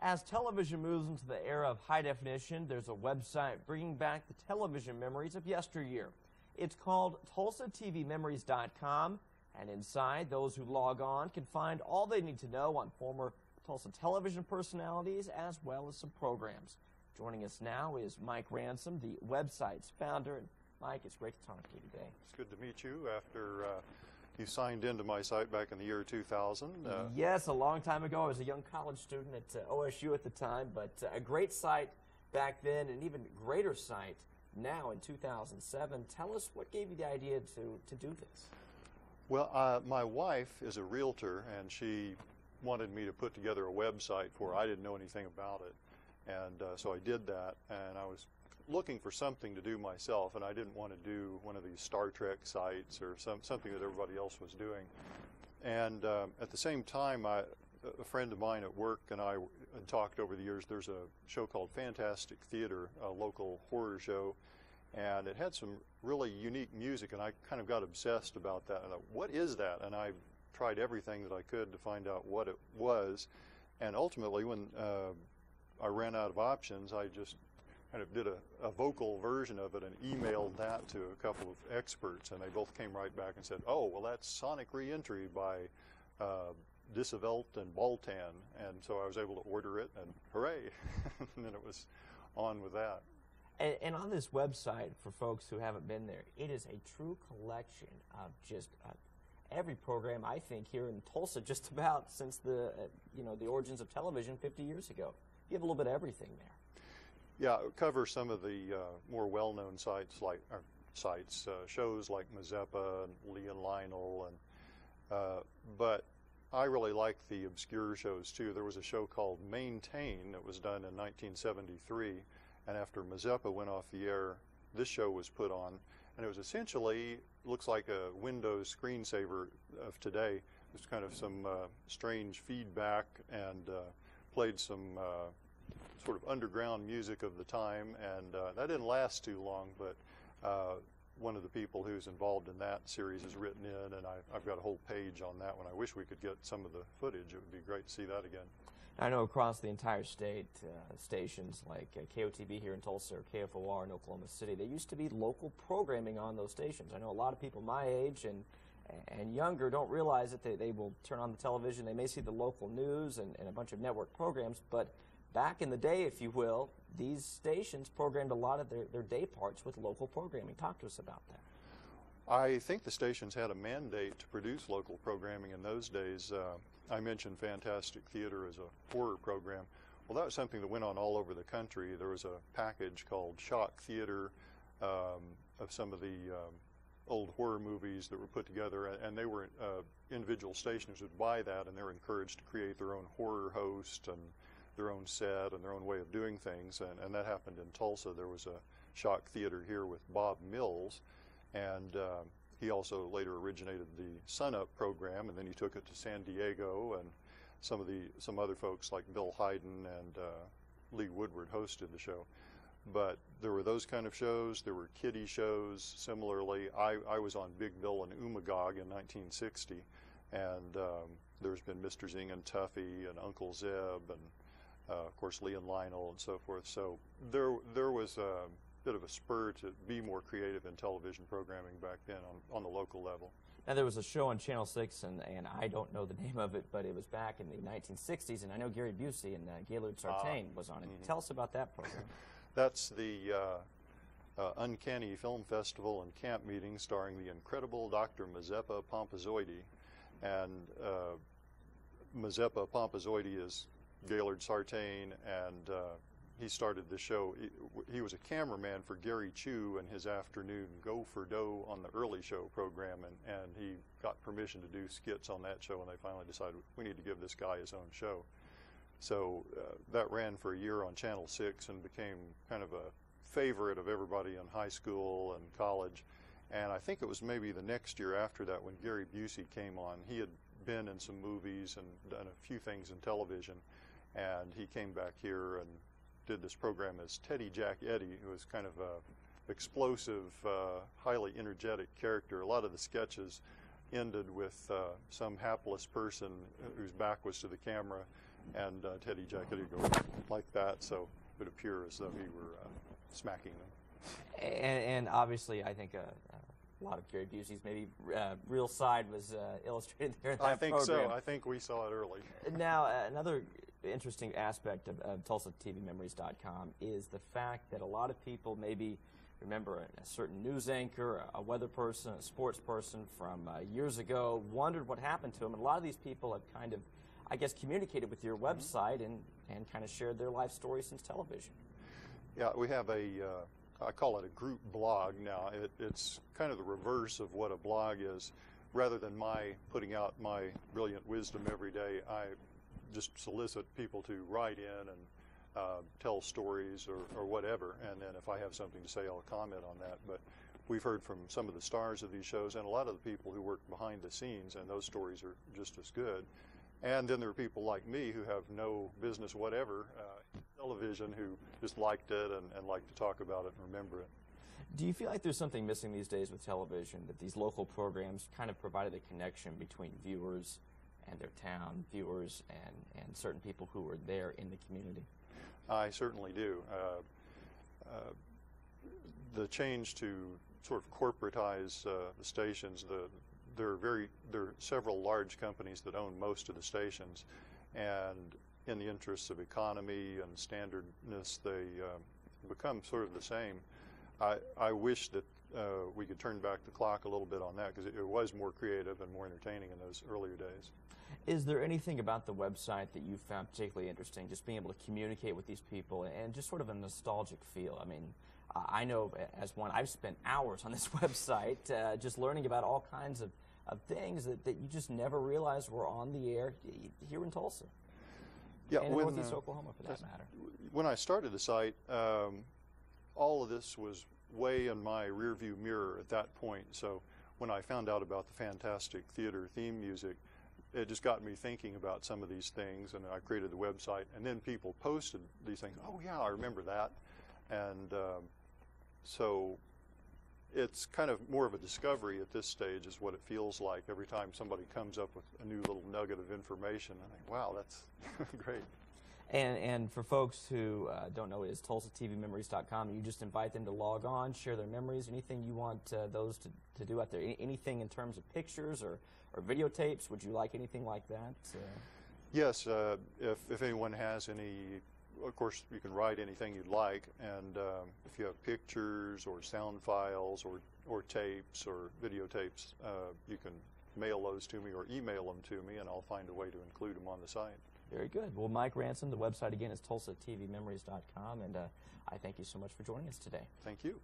As television moves into the era of high definition, there's a website bringing back the television memories of yesteryear. It's called TulsaTVMemories.com, and inside, those who log on can find all they need to know on former Tulsa television personalities as well as some programs. Joining us now is Mike Ransom, the website's founder. And Mike, it's great to talk to you today. It's good to meet you after you signed into my site back in the year 2000. Yes, a long time ago. I was a young college student at OSU at the time, but a great site back then, and even greater site now in 2007. Tell us what gave you the idea to do this. Well, my wife is a realtor, and she wanted me to put together a website for her. I didn't know anything about it, and so I did that, and I was looking for something to do myself, and I didn't want to do one of these Star Trek sites or something that everybody else was doing. And at the same time, a friend of mine at work and I had talked over the years. There's a show called Fantastic Theater, a local horror show, and it had some really unique music, and I kind of got obsessed about that. And I thought, what is that? And I tried everything that I could to find out what it was. And ultimately, when I ran out of options, I just kind of did a vocal version of it and emailed that to a couple of experts, and they both came right back and said, oh, well, that's Sonic Reentry by Disavelt and Baltan. And so I was able to order it, and hooray, and then it was on with that. And on this website, for folks who haven't been there, it is a true collection of just every program, I think, here in Tulsa, just about since the the origins of television 50 years ago. You have a little bit of everything there. Yeah, cover some of the more well-known sites shows like Mazeppa and Lee and Lionel, and but I really like the obscure shows too. There was a show called Maintain that was done in 1973, and after Mazeppa went off the air, this show was put on, and it was essentially looks like a Windows screensaver of today. There's kind of some strange feedback and played some sort of underground music of the time, and that didn't last too long, but one of the people who's involved in that series has written in, and I've got a whole page on that one. I wish we could get some of the footage. It would be great to see that again. I know across the entire state, stations like KOTB here in Tulsa or KFOR in Oklahoma City, there used to be local programming on those stations. I know a lot of people my age and younger don't realize that they will turn on the television. They may see the local news and a bunch of network programs, but back in the day, if you will, these stations programmed a lot of their day parts with local programming. Talk to us about that. I think the stations had a mandate to produce local programming in those days. I mentioned Fantastic Theater as a horror program. Well, that was something that went on all over the country. There was a package called Shock Theater of some of the old horror movies that were put together, and they were individual stations would buy that, and they were encouraged to create their own horror host and their own set and their own way of doing things, and that happened in Tulsa. There was a Shock Theater here with Bob Mills, and he also later originated the Sun Up program, and then he took it to San Diego, and some other folks like Bill Hayden and Lee Woodward hosted the show. But there were those kind of shows. There were kiddie shows. Similarly, I was on Big Bill and Umagog in 1960, and there's been Mr. Zing and Tuffy and Uncle Zeb and of course, Lee and Lionel and so forth. So there was a bit of a spur to be more creative in television programming back then on the local level. Now, there was a show on Channel 6, and I don't know the name of it, but it was back in the 1960s, and I know Gary Busey and Gaylord Sartain was on it. Mm-hmm. Tell us about that program. That's the Uncanny Film Festival and Camp Meeting starring the incredible Dr. Mazeppa Pompazoide. And Mazeppa Pompazoide is Gaylord Sartain, and he started the show. He was a cameraman for Gary Chu and his afternoon Go for Dough on the early show program, and he got permission to do skits on that show, and they finally decided we need to give this guy his own show. So that ran for a year on Channel 6 and became kind of a favorite of everybody in high school and college. And I think it was maybe the next year after that when Gary Busey came on. He had been in some movies and done a few things in television, and he came back here and did this program as Teddy Jack Eddy, who was kind of a explosive, highly energetic character. A lot of the sketches ended with some hapless person whose back was to the camera and Teddy Jacket would go like that, so it would appear as though he were smacking them. And obviously, I think a lot of Gary Busey's maybe real side was illustrated there in that I think program. so. I think we saw it early. Now, another interesting aspect of TulsaTVMemories.com is the fact that a lot of people maybe remember a certain news anchor, a weather person, a sports person from years ago, wondered what happened to them. And a lot of these people have kind of, I guess, communicated with your website and kind of shared their life story since television. Yeah, we have I call it a group blog now. It's kind of the reverse of what a blog is. Rather than my putting out my brilliant wisdom every day, I just solicit people to write in and tell stories or whatever, and then if I have something to say, I'll comment on that. But we've heard from some of the stars of these shows and a lot of the people who work behind the scenes, and those stories are just as good. And then there are people like me who have no business whatever in television who just liked it and like to talk about it and remember it. Do you feel like there's something missing these days with television, that these local programs kind of provided a connection between viewers and their town, viewers and certain people who were there in the community? I certainly do. The change to sort of corporatize the stations, there are several large companies that own most of the stations, and in the interests of economy and standardness, they become sort of the same. I wish that we could turn back the clock a little bit on that, because it was more creative and more entertaining in those earlier days. Is there anything about the website that you found particularly interesting, just being able to communicate with these people and just sort of a nostalgic feel? I mean, I know as one, I've spent hours on this website just learning about all kinds of things that you just never realized were on the air here in Tulsa. Yeah, and in Northeast Oklahoma, for that matter. When I started the site, all of this was way in my rearview mirror at that point. So when I found out about the fantastic theater theme music, it just got me thinking about some of these things, and I created the website, and then people posted these things. Oh yeah, I remember that. And so it's kind of more of a discovery at this stage, is what it feels like every time somebody comes up with a new little nugget of information. I think, wow, that's great. And for folks who don't know, it is TulsaTVMemories.com. You just invite them to log on, share their memories, anything you want those to do out there. Anything in terms of pictures or videotapes? Would you like anything like that? Yes, if anyone has any, of course you can write anything you'd like, and if you have pictures or sound files or tapes or videotapes, you can mail those to me or email them to me, and I'll find a way to include them on the site. Very good. Well, Mike Ransom, the website again is TulsaTVMemories.com, and I thank you so much for joining us today. Thank you.